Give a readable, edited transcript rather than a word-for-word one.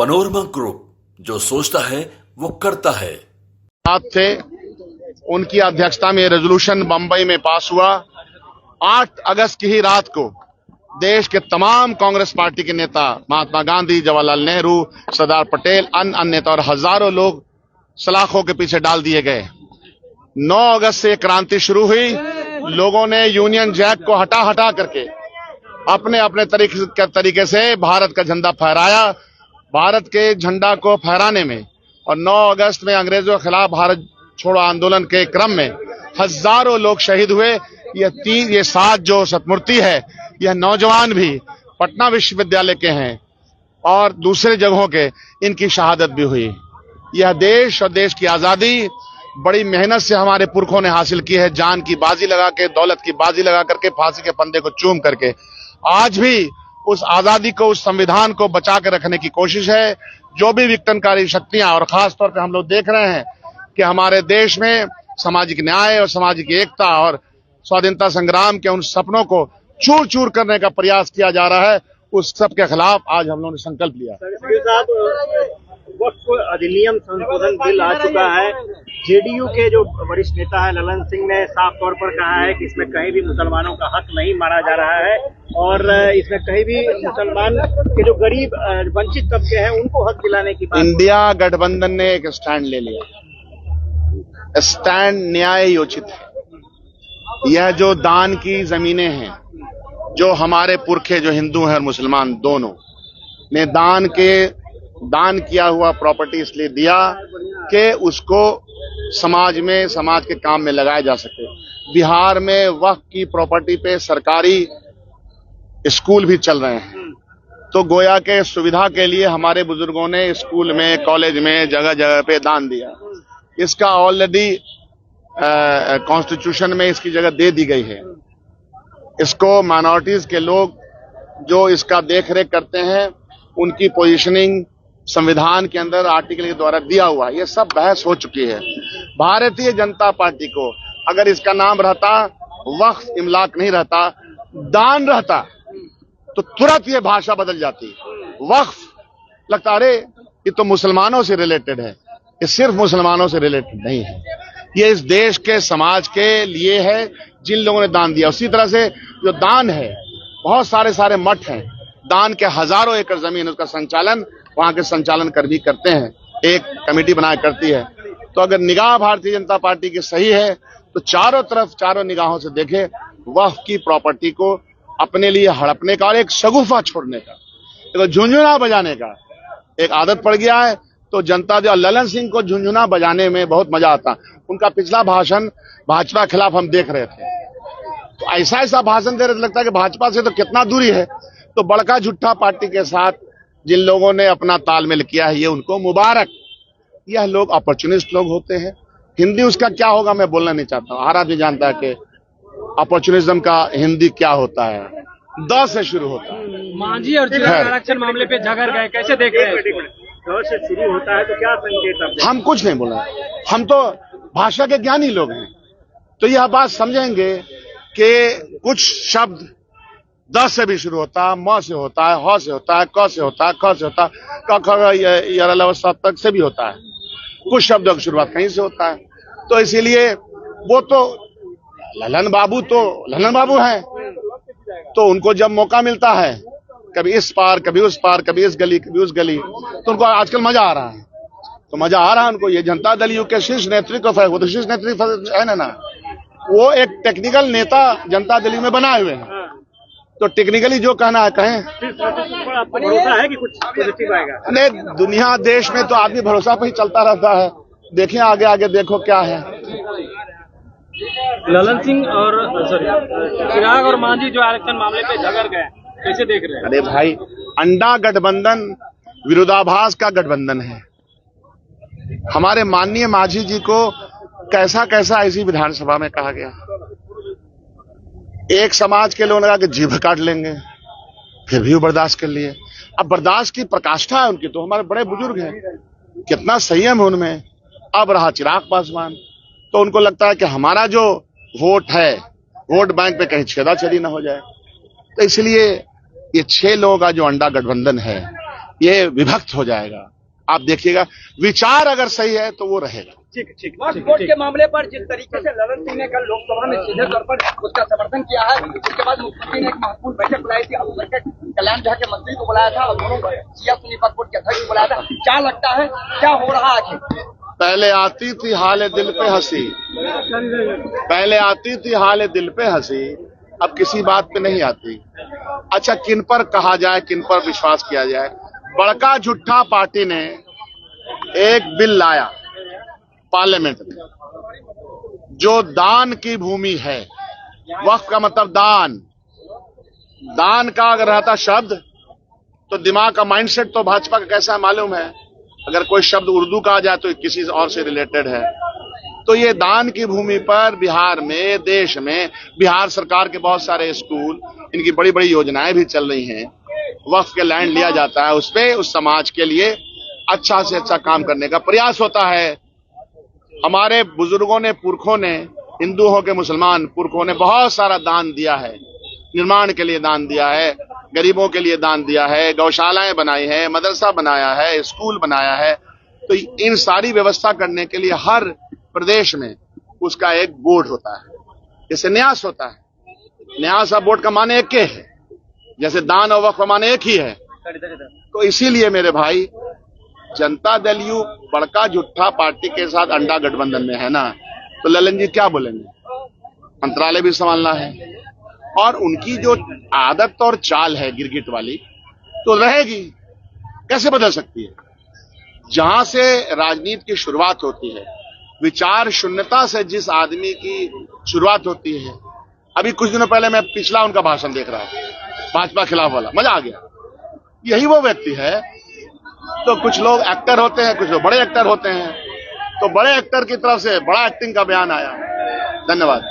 Panorama group, जो सोचता है वो करता है। साथ थे, उनकी अध्यक्षता में रेजोल्यूशन बंबई में पास हुआ। 8 अगस्त की ही रात को देश के तमाम कांग्रेस पार्टी के नेता, महात्मा गांधी, जवाहरलाल नेहरू, सरदार पटेल, अन्य नेता और हजारों लोग सलाखों के पीछे डाल दिए गए। 9 अगस्त से क्रांति शुरू हुई। लोगों ने यूनियन जैक को हटा हटा करके अपने अपने तरीके से भारत का झंडा फहराया। भारत के झंडा को फहराने में और 9 अगस्त में अंग्रेजों के खिलाफ भारत छोड़ो आंदोलन के क्रम में हजारों लोग शहीद हुए। ये 7 जो सतमूर्ति है, यह नौजवान भी पटना विश्वविद्यालय के हैं और दूसरे जगहों के, इनकी शहादत भी हुई। यह देश और देश की आजादी बड़ी मेहनत से हमारे पुरखों ने हासिल की है, जान की बाजी लगा के, दौलत की बाजी लगा करके, फांसी के फंदे को चूम करके। आज भी उस आजादी को, उस संविधान को बचा के रखने की कोशिश है। जो भी विघटनकारी शक्तियां, और खास तौर पे हम लोग देख रहे हैं कि हमारे देश में सामाजिक न्याय और सामाजिक एकता और स्वाधीनता संग्राम के उन सपनों को चूर चूर करने का प्रयास किया जा रहा है, उस सब के खिलाफ आज हम लोगों ने संकल्प लिया। वक्फ अधिनियम संशोधन बिल आ चुका है। जेडीयू के जो वरिष्ठ नेता है ललन सिंह ने साफ तौर पर कहा है कि इसमें कहीं भी मुसलमानों का हक नहीं मारा जा रहा है और इसमें कहीं भी मुसलमान के जो गरीब वंचित तबके हैं उनको हक दिलाने की बात। इंडिया गठबंधन ने एक स्टैंड ले लिया। स्टैंड न्याय योचित है। यह जो दान की जमीनें हैं, जो हमारे पुरखे, जो हिंदू हैं और मुसलमान दोनों ने दान किया हुआ प्रॉपर्टी इसलिए दिया कि उसको समाज में, समाज के काम में लगाया जा सके। बिहार में वक्फ की प्रॉपर्टी पे सरकारी स्कूल भी चल रहे हैं, तो गोया के सुविधा के लिए हमारे बुजुर्गों ने स्कूल में, कॉलेज में, जगह जगह पे दान दिया। इसका ऑलरेडी कॉन्स्टिट्यूशन में इसकी जगह दे दी गई है। इसको माइनॉरिटीज के लोग जो इसका देखरेख करते हैं, उनकी पोजीशनिंग संविधान के अंदर आर्टिकल के द्वारा दिया हुआ है। ये सब बहस हो चुकी है। भारतीय जनता पार्टी को अगर इसका नाम रहता वक्फ इमलाक नहीं रहता, दान रहता, तो तुरंत ये भाषा बदल जाती। वक्फ लगता, अरे ये तो मुसलमानों से रिलेटेड है। ये सिर्फ मुसलमानों से रिलेटेड नहीं है, ये इस देश के समाज के लिए है जिन लोगों ने दान दिया। उसी तरह से जो दान है, बहुत सारे मठ हैं, दान के हजारों एकड़ जमीन, उसका संचालन वहां के संचालन कर्मी करते हैं, एक कमेटी बना करती है। तो अगर निगाह भारतीय जनता पार्टी की सही है तो चारों तरफ, चारों निगाहों से देखे, वक्फ की प्रॉपर्टी को अपने लिए हड़पने का और एक शगुफा छोड़ने का, एक झुंझुना बजाने का एक आदत पड़ गया है। तो जनता जो ललन सिंह को झुंझुना बजाने में बहुत मजा आता। उनका पिछला भाषण भाजपा के खिलाफ हम देख रहे थे, तो ऐसा भाषण दे रहे थे, लगता है कि भाजपा से तो कितना दूरी है। तो बड़का झूठा पार्टी के साथ जिन लोगों ने अपना तालमेल किया है, ये उनको मुबारक। यह लोग अपॉर्चुनिस्ट लोग होते हैं। हिंदी उसका क्या होगा मैं बोलना नहीं चाहता हूँ, हर आदमी जानता है कि अपॉर्चुनिज्म का हिंदी क्या होता है। 10 से शुरू होता है। मांझी और चिराग आरक्षण मामले पे झगड़ गए, कैसे देख रहे हैं? 10 से शुरू होता है तो क्या संकेत? हम कुछ नहीं बोला, हम तो भाषा के ज्ञानी लोग हैं, तो यह बात समझेंगे कि कुछ शब्द 10 से भी शुरू होता है, म से होता है, ह से होता है, क से होता है, ख से होता है, क ख तक से भी होता है। कुछ शब्दों की शुरुआत कहीं से होता है। तो इसीलिए वो तो ललन बाबू हैं, तो उनको जब मौका मिलता है, कभी इस पार, कभी उस पार, कभी इस गली, कभी उस गली, तो उनको आजकल मजा आ रहा है। तो मजा आ रहा है उनको। ये जनता दल यू के शीर्ष नेतृत्व है, वो तो शीर्ष नेतृत्व है ना, वो एक टेक्निकल नेता जनता दल में बनाए हुए हैं। तो टेक्निकली जो कहना है कहें। आपको भरोसा है कि कुछ पॉजिटिव आएगा? नहीं, दुनिया देश में तो आदमी भरोसा पे ही चलता रहता है। देखिए आगे देखो क्या है। ललन सिंह और चिराग और मांझी जो आरक्षण मामले पे झगड़ गए, कैसे देख रहे हैं? अरे भाई, अंडा गठबंधन विरोधाभास का गठबंधन है। हमारे माननीय मांझी जी को कैसा ऐसी विधानसभा में कहा गया। एक समाज के लोग लगा कि जीभ काट लेंगे, फिर भी वो बर्दाश्त कर लिए। अब बर्दाश्त की प्रकाष्ठा है उनकी, तो हमारे बड़े बुजुर्ग हैं, कितना संयम है उनमें। अब रहा चिराग पासवान, तो उनको लगता है कि हमारा जो वोट है, वोट बैंक पे कहीं छेदाछेदी ना हो जाए। तो इसलिए ये 6 लोगों का जो अंडा गठबंधन है, ये विभक्त हो जाएगा। आप देखिएगा, विचार अगर सही है तो वो रहेगा। ठीक। वक्फ बोर्ड के मामले पर जिस तरीके से ललन सिंह ने कल लोकसभा में सीधे तौर पर उसका समर्थन किया है, उसके बाद मुख्यमंत्री ने एक महत्वपूर्ण बैठक बुलाई थी, अल्पसंख्यक कल्याण विभाग के मंत्री को बुलाया था और दोनों सिया सुन्नी वक्फ बोर्ड के अध्यक्ष को बुलाया था। क्या लगता है क्या हो रहा आखिर? पहले आती थी हाल दिल पे हंसी, पहले आती थी हाल दिल पे हंसी, अब किसी बात पे नहीं आती। अच्छा, किन पर कहा जाए, किन पर विश्वास किया जाए? बड़का झूठा पार्टी ने एक बिल लाया पार्लियामेंट में, जो दान की भूमि है। वक्फ का मतलब दान, दान का अगर रहता शब्द तो दिमाग का माइंडसेट तो भाजपा का कैसा मालूम है। अगर कोई शब्द उर्दू का आ जाए तो किसी और से रिलेटेड है। तो ये दान की भूमि पर बिहार में, देश में, बिहार सरकार के बहुत सारे स्कूल, इनकी बड़ी बड़ी योजनाएं भी चल रही हैं। वक्फ के लैंड लिया जाता है, उस पे उस समाज के लिए अच्छा से अच्छा काम करने का प्रयास होता है। हमारे बुजुर्गों ने, पुरखों ने, हिंदू हो के मुसलमान पुरखों ने बहुत सारा दान दिया है। निर्माण के लिए दान दिया है, गरीबों के लिए दान दिया है, गौशालाएं बनाई है, मदरसा बनाया है, स्कूल बनाया है। तो इन सारी व्यवस्था करने के लिए हर प्रदेश में उसका एक बोर्ड होता है, जैसे न्यास होता है। न्यास और बोर्ड का माने एक है, जैसे दान और वक्फ का माने एक ही है। तो इसीलिए मेरे भाई, जनता दल यू बड़का झूठा पार्टी के साथ अंडा गठबंधन में है ना, तो ललन जी क्या बोलेंगे? मंत्रालय भी संभालना है और उनकी जो आदत और चाल है गिरगिट वाली तो रहेगी, कैसे बदल सकती है? जहां से राजनीति की शुरुआत होती है, विचार शून्यता से जिस आदमी की शुरुआत होती है। अभी कुछ दिनों पहले मैं पिछला उनका भाषण देख रहा था, भाजपा खिलाफ वाला, मजा आ गया। यही वो व्यक्ति है। तो कुछ लोग एक्टर होते हैं, कुछ लोग बड़े एक्टर होते हैं। तो बड़े एक्टर की तरफ से बड़ा एक्टिंग का बयान आया। धन्यवाद।